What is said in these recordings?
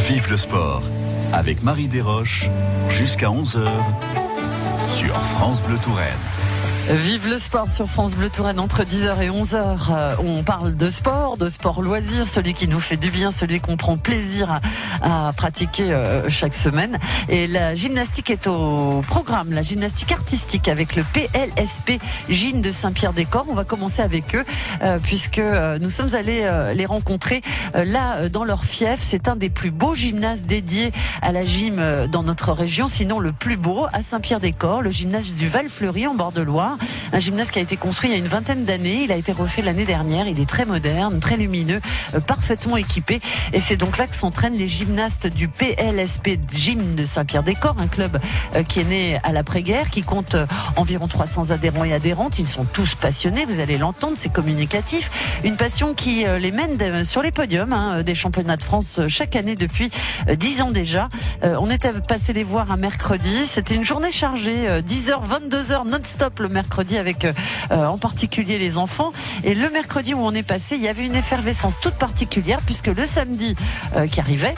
Vive le sport avec Marie Desroches jusqu'à 11h sur France Bleu Touraine. Vive le sport sur France Bleu Touraine entre 10h et 11h. On parle de sport loisir, celui qui nous fait du bien, celui qu'on prend plaisir à pratiquer chaque semaine. Et la gymnastique est au programme, la gymnastique artistique avec le PLSP Gym de Saint-Pierre-des-Corps. On va commencer avec eux puisque nous sommes allés les rencontrer là dans leur fief. C'est un des plus beaux gymnases dédiés à la gym dans notre région, sinon le plus beau à Saint-Pierre-des-Corps, le gymnase du Val-Fleury en bord de Loire. Un gymnase qui a été construit il y a une vingtaine d'années. Il a été refait l'année dernière. Il est très moderne, très lumineux, parfaitement équipé. Et c'est donc là que s'entraînent les gymnastes du PLSP Gym de Saint-Pierre-des-Corps, un club qui est né à l'après-guerre, qui compte environ 300 adhérents et adhérentes. Ils sont tous passionnés, vous allez l'entendre, c'est communicatif. Une passion qui les mène sur les podiums des championnats de France chaque année depuis 10 ans déjà. On était passé les voir un mercredi. C'était une journée chargée, 10h, 22h non-stop le mercredi avec en particulier les enfants. Et le mercredi où on est passé, il y avait une effervescence toute particulière puisque le samedi qui arrivait,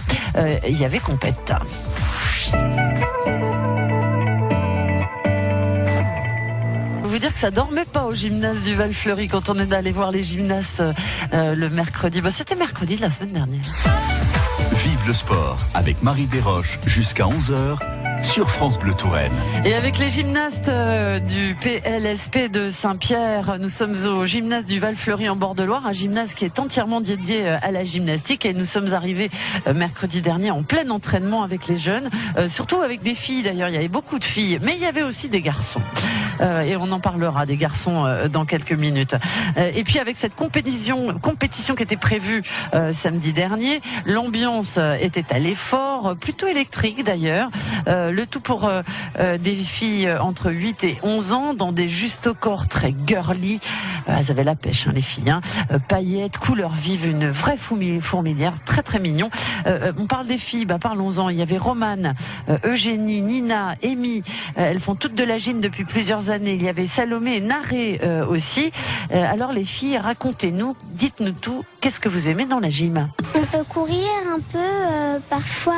il y avait compète. Vous dire que ça dormait pas au gymnase du Val-Fleury quand on est allé voir les gymnases le mercredi. C'était mercredi de la semaine dernière. Vive le sport avec Marie Desroches jusqu'à 11h sur France Bleu Touraine. Et avec les gymnastes du PLSP de Saint-Pierre, nous sommes au gymnase du Val-Fleury en bord de Loire, un gymnase qui est entièrement dédié à la gymnastique. Et nous sommes arrivés mercredi dernier en plein entraînement avec les jeunes, surtout avec des filles d'ailleurs. Il y avait beaucoup de filles, mais il y avait aussi des garçons. Et on en parlera des garçons dans quelques minutes. Et puis avec cette compétition qui était prévue samedi dernier, l'ambiance était à l'effort, plutôt électrique d'ailleurs. Le tout pour des filles entre 8 et 11 ans dans des justes corps très girly. Elles avaient la pêche, les filles. Paillettes, couleurs vives, une vraie fourmilière, très très mignon. On parle des filles, parlons-en. Il y avait Romane, Eugénie, Nina, Amy. Elles font toutes de la gym depuis plusieurs années. Il y avait Salomé et Naré aussi. Alors les filles, racontez-nous, dites-nous tout. Qu'est-ce que vous aimez dans la gym ? On peut courir un peu, parfois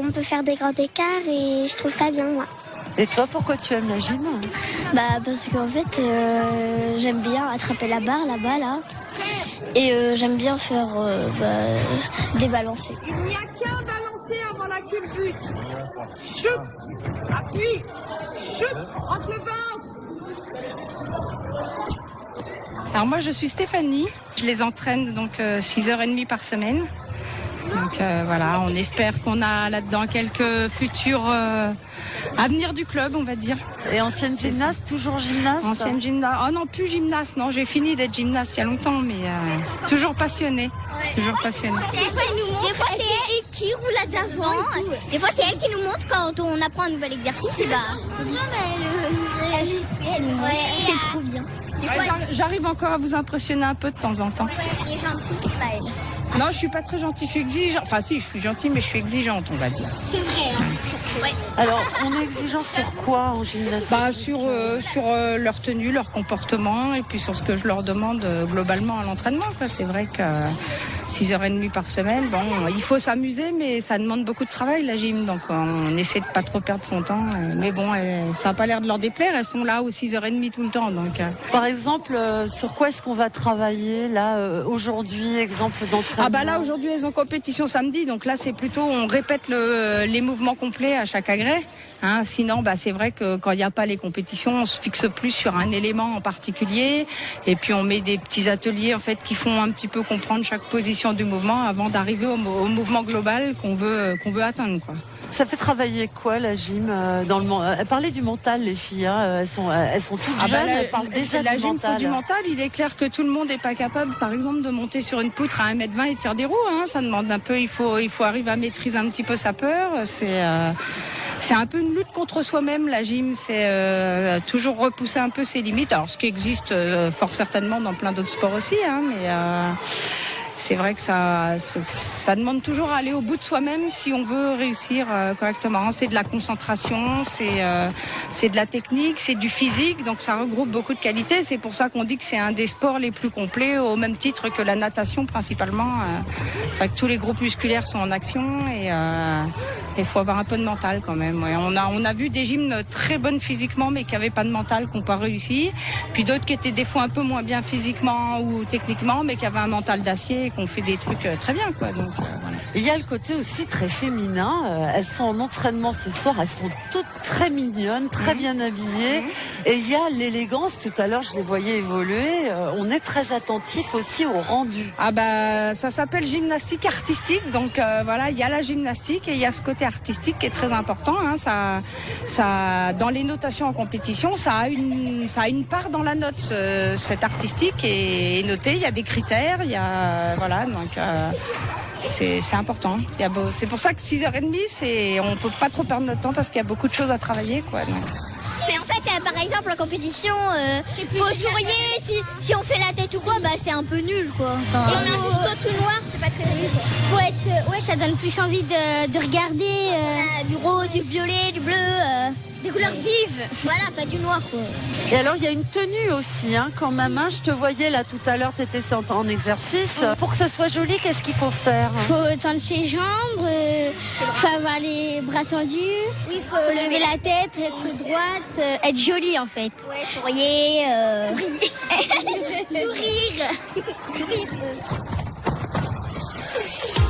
on peut faire des grands écarts et je trouve ça bien, moi. Et toi, pourquoi tu aimes la gym ? Parce qu'en fait, j'aime bien attraper la barre là-bas, là. Et j'aime bien faire des balancés. Il n'y a qu'un balancé avant la culbute. Chute, appuie, chute, entre le ventre. Alors moi je suis Stéphanie, je les entraîne donc 6h30 par semaine. Donc voilà, on espère qu'on a là-dedans quelques futurs avenirs du club, on va dire. Et ancienne gymnaste, toujours gymnaste ? Ancienne gymnaste, oh non, plus gymnaste, non, j'ai fini d'être gymnaste il y a longtemps, mais toujours passionnée. Toujours passionnée. Des fois c'est elle qui roule à l'avant, des fois c'est elle qui nous montre quand on apprend un nouvel exercice. C'est trop bien. J'arrive encore à vous impressionner un peu de temps en temps. Elle est gentille, pas elle. Non, je suis pas très gentille, je suis exigeante. Enfin si, je suis gentille, mais je suis exigeante, on va dire. C'est vrai. Ouais. Alors, on est exigeant sur quoi en gymnastique ? Sur leur tenue, leur comportement et puis sur ce que je leur demande globalement à l'entraînement. C'est vrai que 6h30 par semaine, il faut s'amuser, mais ça demande beaucoup de travail la gym, donc on essaie de pas trop perdre son temps. Mais bon, ça n'a pas l'air de leur déplaire, elles sont là aux 6h30 tout le temps. Donc. Par exemple, sur quoi est-ce qu'on va travailler là aujourd'hui, exemple d'entraînement ? Là aujourd'hui elles ont compétition samedi, donc là c'est plutôt on répète les mouvements complets à chaque agrès. Sinon c'est vrai que quand il n'y a pas les compétitions, on se fixe plus sur un élément en particulier et puis on met des petits ateliers en fait qui font un petit peu comprendre chaque position du mouvement avant d'arriver au mouvement global qu'on veut atteindre, quoi. Ça fait travailler quoi la gym dans le parlez du mental les filles, elles sont toutes jeunes, elles parlent déjà la du gym mental. Faut du mental, il est clair que tout le monde n'est pas capable par exemple de monter sur une poutre à 1m20 et de faire des roues, ça demande un peu, il faut arriver à maîtriser un petit peu sa peur, c'est un peu une lutte contre soi-même la gym, c'est toujours repousser un peu ses limites, alors ce qui existe fort certainement dans plein d'autres sports aussi, mais c'est vrai que ça demande toujours à aller au bout de soi-même si on veut réussir correctement. C'est de la concentration, c'est de la technique, c'est du physique, donc ça regroupe beaucoup de qualités. C'est pour ça qu'on dit que c'est un des sports les plus complets, au même titre que la natation principalement. C'est vrai que tous les groupes musculaires sont en action et il faut avoir un peu de mental quand même. Ouais. On a vu des gyms très bonnes physiquement mais qui n'avaient pas de mental, qui n'ont pas réussi. Puis d'autres qui étaient des fois un peu moins bien physiquement ou techniquement mais qui avaient un mental d'acier et qui ont fait des trucs très bien, quoi. Donc, voilà. Il y a le côté aussi très féminin. Elles sont en entraînement ce soir. Elles sont toutes très mignonnes, très bien habillées. Et il y a l'élégance. Tout à l'heure, je les voyais évoluer. On est très attentif aussi au rendu. Ah bah, ça s'appelle gymnastique artistique. Donc voilà, il y a la gymnastique et il y a ce côté artistique qui est très important. Hein. Ça, dans les notations en compétition, ça a une part dans la note. Cet artistique est noté. Il y a des critères. Il y a voilà donc. C'est important. C'est pour ça que 6h30, on peut pas trop perdre notre temps parce qu'il y a beaucoup de choses à travailler, quoi. Donc. C'est en fait, par exemple, en compétition, faut sourire. Si on fait la tête ou quoi, bah c'est un peu nul, quoi. Si on a juste tout noir, c'est pas très joli, quoi. Faut être, ça donne plus envie de regarder du rose, du violet, du bleu. Des couleurs vives, voilà, pas du noir, quoi. Et alors, il y a une tenue aussi, hein, quand même. Hein. Je te voyais là tout à l'heure, tu étais en exercice. Pour que ce soit joli, qu'est-ce qu'il faut faire? Faut tendre ses jambes, faut avoir les bras tendus. Oui, faut lever la tête, être droite, être jolie en fait. Ouais, sourier. Sourire.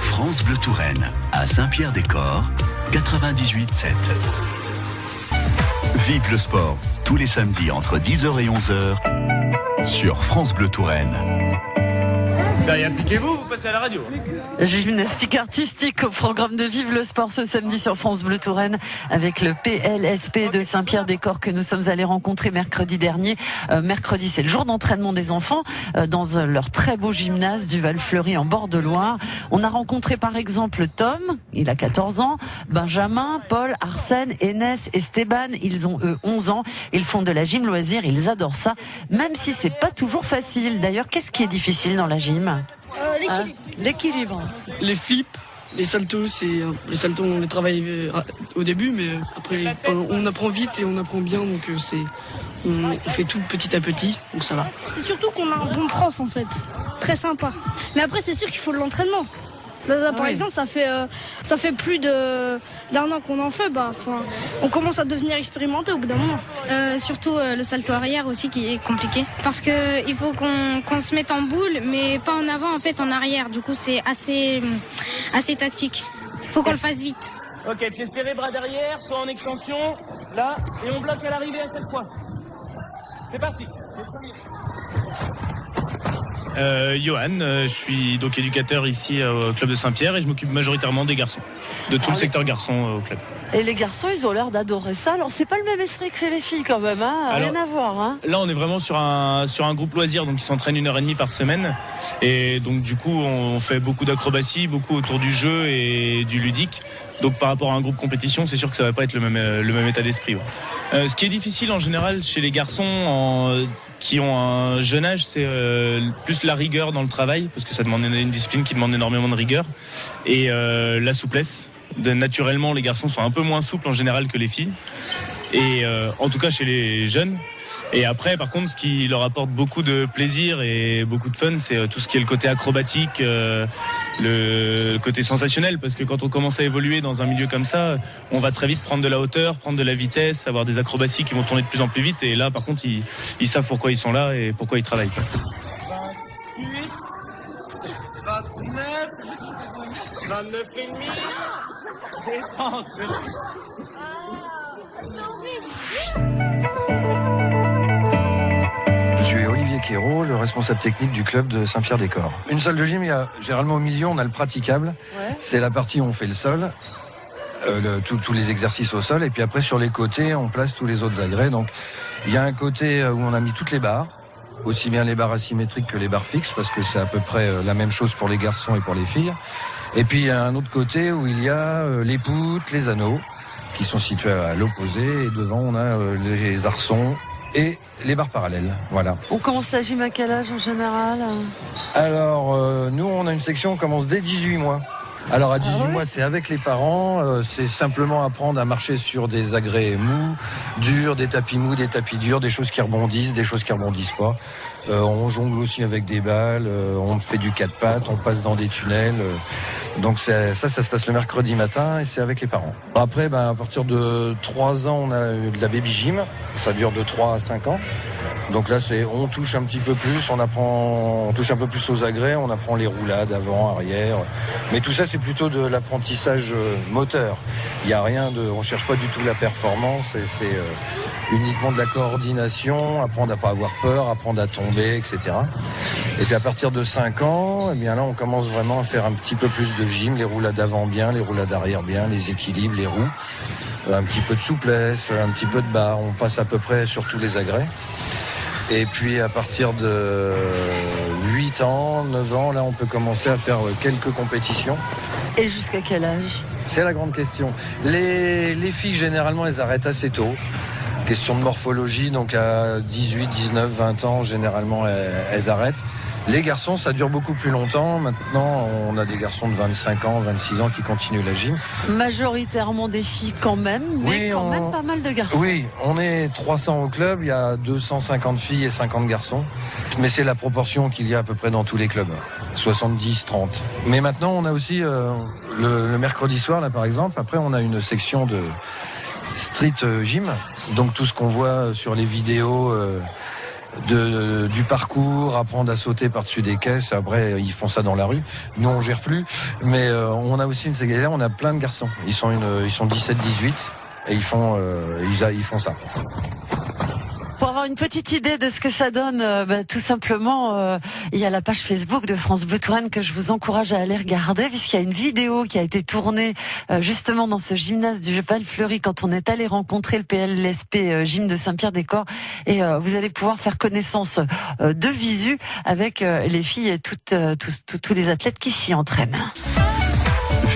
France Bleu Touraine, à Saint-Pierre-des-Corps, 98.7. Vive le sport, tous les samedis entre 10h et 11h sur France Bleu Touraine. Impliquez-vous, vous passez à la radio. Gymnastique artistique au programme de Vive le sport ce samedi sur France Bleu Touraine avec le PLSP de Saint-Pierre-des-Corps que nous sommes allés rencontrer mercredi dernier. Mercredi, c'est le jour d'entraînement des enfants dans leur très beau gymnase du Val-Fleury en bord de Loire. On a rencontré par exemple Tom, il a 14 ans, Benjamin, Paul, Arsène, Enes, Esteban, ils ont eux 11 ans. Ils font de la gym loisir, ils adorent ça, même si c'est pas toujours facile. D'ailleurs, qu'est-ce qui est difficile dans la gym? L'équilibre. Les flips, les saltos, les saltos on les travaille au début, mais après on apprend vite et on apprend bien, donc on fait tout petit à petit, donc ça va. C'est surtout qu'on a un bon prof en fait, très sympa. Mais après c'est sûr qu'il faut de l'entraînement. Là, par exemple, ça fait plus d'un an qu'on en fait. On commence à devenir expérimenté au bout d'un moment. Surtout le salto arrière aussi qui est compliqué. Parce que il faut qu'on se mette en boule, mais pas en avant, en fait en arrière. Du coup, c'est assez tactique. Faut qu'on le fasse vite. Ok, pieds serrés, bras derrière, soit en extension, là, et on bloque à l'arrivée à chaque fois. C'est parti. Johan, je suis donc éducateur ici au club de Saint-Pierre et je m'occupe majoritairement des garçons, de tout le secteur garçon au club. Et les garçons, ils ont l'air d'adorer ça. Alors, c'est pas le même esprit que chez les filles quand même, hein. Rien à voir. Hein. Là, on est vraiment sur un groupe loisir, donc ils s'entraînent 1h30 par semaine. Et donc, du coup, on fait beaucoup d'acrobatie, beaucoup autour du jeu et du ludique. Donc, par rapport à un groupe compétition, c'est sûr que ça va pas être le même état d'esprit. Ouais. Ce qui est difficile en général chez les garçons qui ont un jeune âge, c'est plus la rigueur dans le travail, parce que ça demande une discipline qui demande énormément de rigueur, et la souplesse. Naturellement, les garçons sont un peu moins souples en général que les filles, et en tout cas chez les jeunes. Et après, par contre, ce qui leur apporte beaucoup de plaisir et beaucoup de fun, c'est tout ce qui est le côté acrobatique, le côté sensationnel, parce que quand on commence à évoluer dans un milieu comme ça, on va très vite prendre de la hauteur, prendre de la vitesse, avoir des acrobaties qui vont tourner de plus en plus vite, et là, par contre, ils savent pourquoi ils sont là et pourquoi ils travaillent. 28, 29, 29 et demi, et 30. Je suis Olivier Quérault, le responsable technique du club de Saint-Pierre-des-Corps. Une salle de gym, il y a généralement au milieu, on a le praticable. Ouais. C'est la partie où on fait le sol, tous les exercices au sol. Et puis après, sur les côtés, on place tous les autres agrès. Donc, il y a un côté où on a mis toutes les barres, aussi bien les barres asymétriques que les barres fixes, parce que c'est à peu près la même chose pour les garçons et pour les filles. Et puis, il y a un autre côté où il y a les poutres, les anneaux, qui sont situés à l'opposé. Et devant, on a les arçons et les barres parallèles. Voilà. On commence la gym à quel âge en général? Alors, nous, on a une section, on commence dès 18 mois. Alors à 18 mois, c'est avec les parents, c'est simplement apprendre à marcher sur des agrès mous, durs, des tapis mous, des tapis durs, des choses qui rebondissent, des choses qui rebondissent pas. On jongle aussi avec des balles, on fait du 4 pattes, on passe dans des tunnels. Donc ça se passe le mercredi matin et c'est avec les parents. Après, à partir de 3 ans, on a de la baby gym, ça dure de 3 à 5 ans. Donc là, on touche un petit peu plus, on touche un peu plus aux agrès, on apprend les roulades avant, arrière. Mais tout ça, c'est plutôt de l'apprentissage moteur. Il y a rien on cherche pas du tout la performance, c'est uniquement de la coordination, apprendre à pas avoir peur, apprendre à tomber, etc. Et puis à partir de 5 ans, eh bien là, on commence vraiment à faire un petit peu plus de gym, les roulades avant bien, les roulades arrière bien, les équilibres, les roues, un petit peu de souplesse, un petit peu de barre. On passe à peu près sur tous les agrès. Et puis à partir de 8 ans, 9 ans, là on peut commencer à faire quelques compétitions. Et jusqu'à quel âge? C'est la grande question. Les filles généralement elles arrêtent assez tôt. Question de morphologie, donc à 18, 19, 20 ans généralement elles arrêtent. Les garçons, ça dure beaucoup plus longtemps. Maintenant, on a des garçons de 25 ans, 26 ans qui continuent la gym. Majoritairement des filles quand même, mais quand même pas mal de garçons. Oui, on est 300 au club, il y a 250 filles et 50 garçons. Mais c'est la proportion qu'il y a à peu près dans tous les clubs, 70-30. Mais maintenant, on a aussi le mercredi soir, là par exemple, après on a une section de street gym. Donc tout ce qu'on voit sur les vidéos... du parcours, apprendre à sauter par-dessus des caisses. Après, ils font ça dans la rue. Nous, on gère plus. Mais on a aussi une série, on a plein de garçons. Ils sont 17-18 et ils font ça. Pour avoir une petite idée de ce que ça donne, tout simplement, il y a la page Facebook de France Bleu Touraine que je vous encourage à aller regarder, puisqu'il y a une vidéo qui a été tournée justement dans ce gymnase du Val-Fleury quand on est allé rencontrer le PLSP Gym de Saint-Pierre-des-Corps, et vous allez pouvoir faire connaissance de visu avec les filles et tous les athlètes qui s'y entraînent.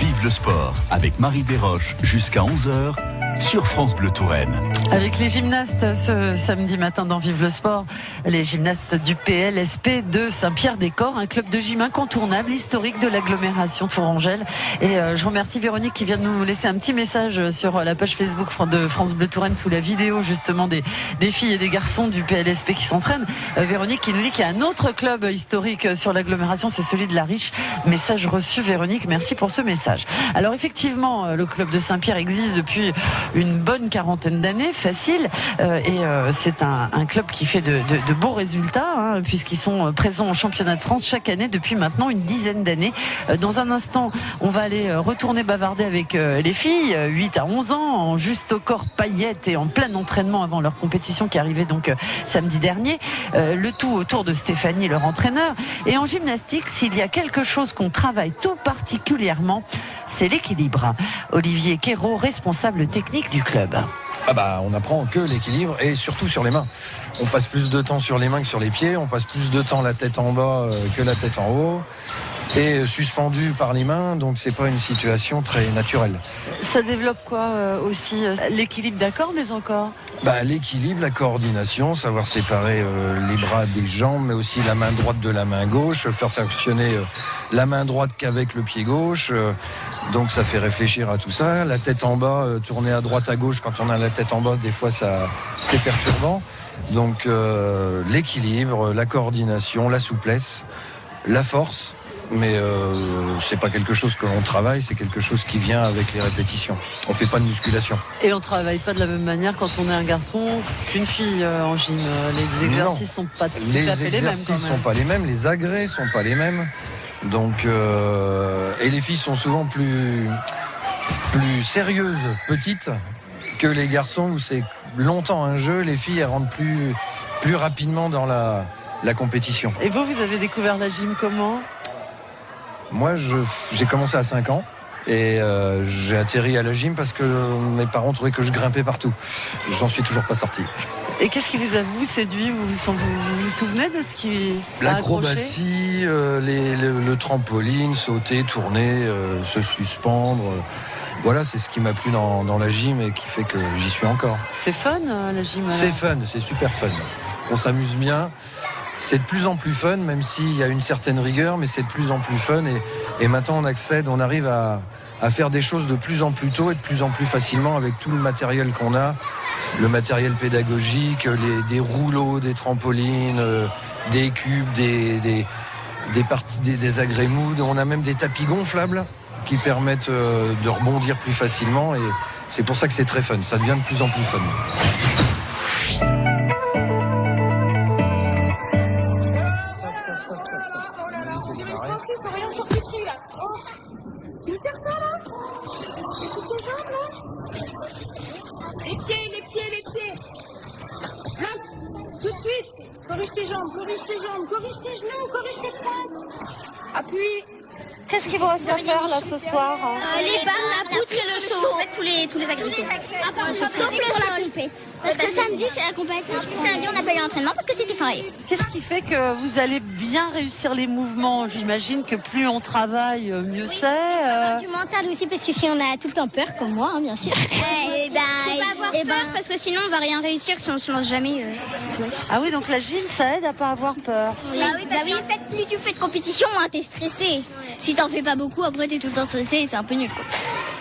Vive le sport avec Marie Desroches jusqu'à 11h sur France Bleu Touraine. Avec les gymnastes ce samedi matin dans Vive le Sport, les gymnastes du PLSP de Saint-Pierre-des-Corps, un club de gym incontournable, historique de l'agglomération tourangelle. Et je remercie Véronique qui vient de nous laisser un petit message sur la page Facebook de France Bleu Touraine sous la vidéo justement des filles et des garçons du PLSP qui s'entraînent. Véronique qui nous dit qu'il y a un autre club historique sur l'agglomération, c'est celui de la Riche. Message reçu Véronique, merci pour ce message. Alors effectivement, le club de Saint-Pierre existe depuis une bonne quarantaine d'années, facile, et c'est un club qui fait de beaux résultats, puisqu'ils sont présents au championnat de France chaque année depuis maintenant une dizaine d'années. Dans un instant, on va aller retourner bavarder avec les filles, 8 à 11 ans, en juste au corps paillettes et en plein entraînement avant leur compétition qui arrivait donc samedi dernier. Le tout autour de Stéphanie, leur entraîneur. Et en gymnastique, s'il y a quelque chose qu'on travaille tout particulièrement, c'est l'équilibre. Olivier Quérault, responsable technique du club. On apprend que l'équilibre et surtout sur les mains. On passe plus de temps sur les mains que sur les pieds, on passe plus de temps la tête en bas que la tête en haut. Et suspendu par les mains, donc c'est pas une situation très naturelle. Ça développe quoi aussi? L'équilibre, d'accord, mais encore l'équilibre, la coordination, savoir séparer les bras des jambes, mais aussi la main droite de la main gauche, faire fonctionner la main droite qu'avec le pied gauche. Donc ça fait réfléchir à tout ça. La tête en bas, tourner à droite à gauche quand on a la tête en bas, des fois c'est perturbant. Donc l'équilibre, la coordination, la souplesse, la force. Mais c'est pas quelque chose que l'on travaille, c'est quelque chose qui vient avec les répétitions. On fait pas de musculation. Et on travaille pas de la même manière quand on est un garçon qu'une fille en gym. Les exercices sont pas tout à fait les mêmes. Les exercices sont pas les mêmes, les agrès sont pas les mêmes. Donc et les filles sont souvent plus sérieuses, petites, que les garçons où c'est longtemps un jeu. Les filles elles rentrent plus rapidement dans la compétition. Et vous avez découvert la gym comment ? Moi, j'ai commencé à 5 ans et j'ai atterri à la gym parce que mes parents trouvaient que je grimpais partout. J'en suis toujours pas sorti. Et qu'est-ce qui vous a séduit ? Vous vous souvenez de ce qui a l'acrobatie, le trampoline, sauter, tourner, se suspendre. voilà, c'est ce qui m'a plu dans la gym et qui fait que j'y suis encore. C'est fun la gym alors. C'est fun, c'est super fun. On s'amuse bien. C'est de plus en plus fun, même s'il y a une certaine rigueur, mais c'est de plus en plus fun. Et maintenant, on arrive à faire des choses de plus en plus tôt et de plus en plus facilement avec tout le matériel qu'on a. Le matériel pédagogique, des rouleaux, des trampolines, des cubes, des agrémoudes. On a même des tapis gonflables qui permettent de rebondir plus facilement. Et c'est pour ça que c'est très fun. Ça devient de plus en plus fun. Tu me sers ça là? Écoute tes jambes là? Les pieds. Là, tout de suite. Corrige tes jambes, corrige tes genoux, corrige tes pointes. Appuie. Qu'est-ce qu'il vous reste à faire là ce soir? Les barres, la poutre et le saut. En fait, tous les agricoles. Sauf le sol. Parce que samedi, c'est la compétition. Samedi, on n'a pas eu l'entraînement parce que c'était férié. Qu'est-ce qui fait que vous allez bien réussir les mouvements? J'imagine que plus on travaille, mieux c'est. Du mental aussi, parce que si on a tout le temps peur, comme moi, bien sûr. Faut pas avoir peur, parce que sinon, on va rien réussir si on se lance jamais. Ah oui, donc la gym, ça aide à pas avoir peur. Oui, en fait, plus tu fais de compétition, moins t'es stressé. Si t'en fais pas beaucoup, après t'es tout le temps stressé, c'est un peu nul, quoi.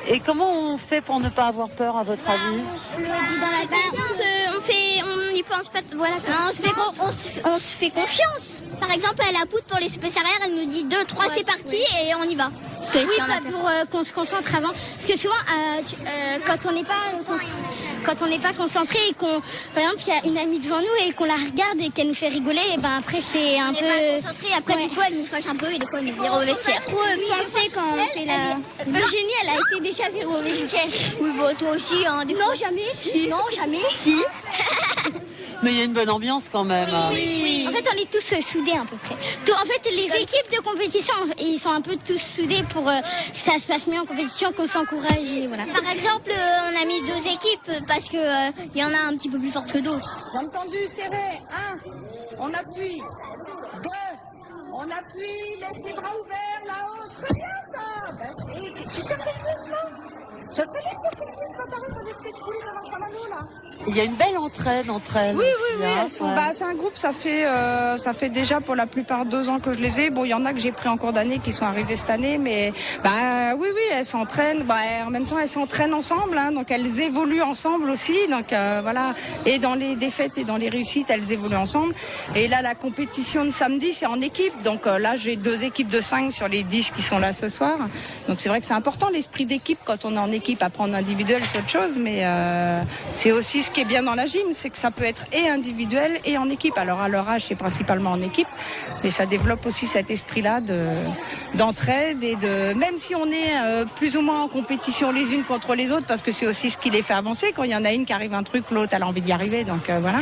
Et comment on fait pour ne pas avoir peur, à votre avis? On le dit dans la tête. On n'y pense pas. Voilà. On se fait confiance. Par exemple, à la poutre pour les soupes arrière, elle nous dit 2, 3, c'est parti et on y va. Parce que si on a pour qu'on se concentre avant. Parce que souvent, quand on n'est pas concentré et qu'on, par exemple, il y a une amie devant nous et qu'on la regarde et qu'elle nous fait rigoler, et ben après c'est un peu. Concentré. Après du coup, elle nous fâche un peu et des fois elle nous vire au vestiaire. Trop penser quand on fait la. Eugénie, elle a été déjà virée au vestiaire. Oui, bon, toi aussi, hein. Non, jamais. Si. Non, jamais. Si. Mais il y a une bonne ambiance quand même. Oui. En fait, on est tous soudés à peu près. En fait, les équipes de compétition, ils sont un peu tous soudés pour que ça se passe mieux en compétition, qu'on s'encourage. Et voilà. Par exemple, on a mis 2 équipes parce que y en a un petit peu plus fortes que d'autres. Jambes tendues, serrées. 1, on appuie. 2, on appuie, laisse les bras ouverts là-haut. Très bien ça. Et tu serres tes cuisses là? Je sais bien que c'est tes cuisses là, t'arrives avec tes cuisses dans la mano là. Il y a une belle entraide entre elles. Oui. C'est un groupe, ça fait déjà pour la plupart 2 ans que je les ai. Bon, il y en a que j'ai pris en cours d'année qui sont arrivés cette année, mais oui, elles s'entraînent. En même temps, elles s'entraînent ensemble, hein, donc elles évoluent ensemble aussi. Donc voilà. Et dans les défaites et dans les réussites, elles évoluent ensemble. Et là, la compétition de samedi, c'est en équipe. Donc là, j'ai 2 équipes de 5 sur les 10 qui sont là ce soir. Donc c'est vrai que c'est important l'esprit d'équipe quand on est en équipe. Apprendre individuel, c'est autre chose, mais c'est aussi ce qui est bien dans la gym, c'est que ça peut être et individuel et en équipe. Alors à leur âge, c'est principalement en équipe, mais ça développe aussi cet esprit-là d'entraide et même si on est plus ou moins en compétition les unes contre les autres, parce que c'est aussi ce qui les fait avancer. Quand il y en a une qui arrive un truc, l'autre elle a envie d'y arriver, donc voilà.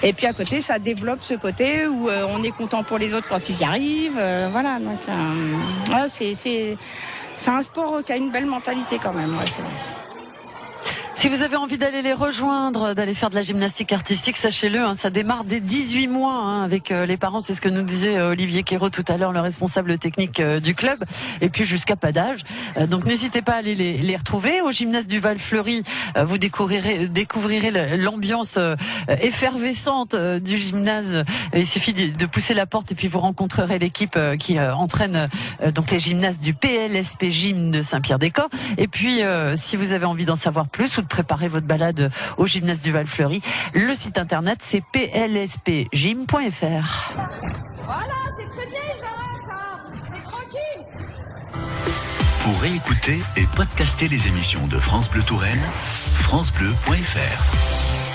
Et puis à côté, ça développe ce côté où on est content pour les autres quand ils y arrivent, voilà. Donc c'est un sport qui a une belle mentalité quand même. Ouais, c'est vrai. Si vous avez envie d'aller les rejoindre, d'aller faire de la gymnastique artistique, sachez-le, hein, ça démarre dès 18 mois hein, avec les parents. C'est ce que nous disait Olivier Quérault tout à l'heure, le responsable technique du club. Et puis jusqu'à pas d'âge. Donc n'hésitez pas à aller les retrouver. Au gymnase du Val-Fleury, vous découvrirez l'ambiance effervescente du gymnase. Il suffit de pousser la porte et puis vous rencontrerez l'équipe qui entraîne donc les gymnases du PLSP Gym de Saint-Pierre-des-Corps. Et puis si vous avez envie d'en savoir plus ou de préparer votre balade au gymnase du Val-Fleury, le site internet c'est plspgym.fr. Voilà, c'est très bien Isara, ça. C'est tranquille. Pour réécouter et podcaster les émissions de France Bleu Touraine, francebleu.fr.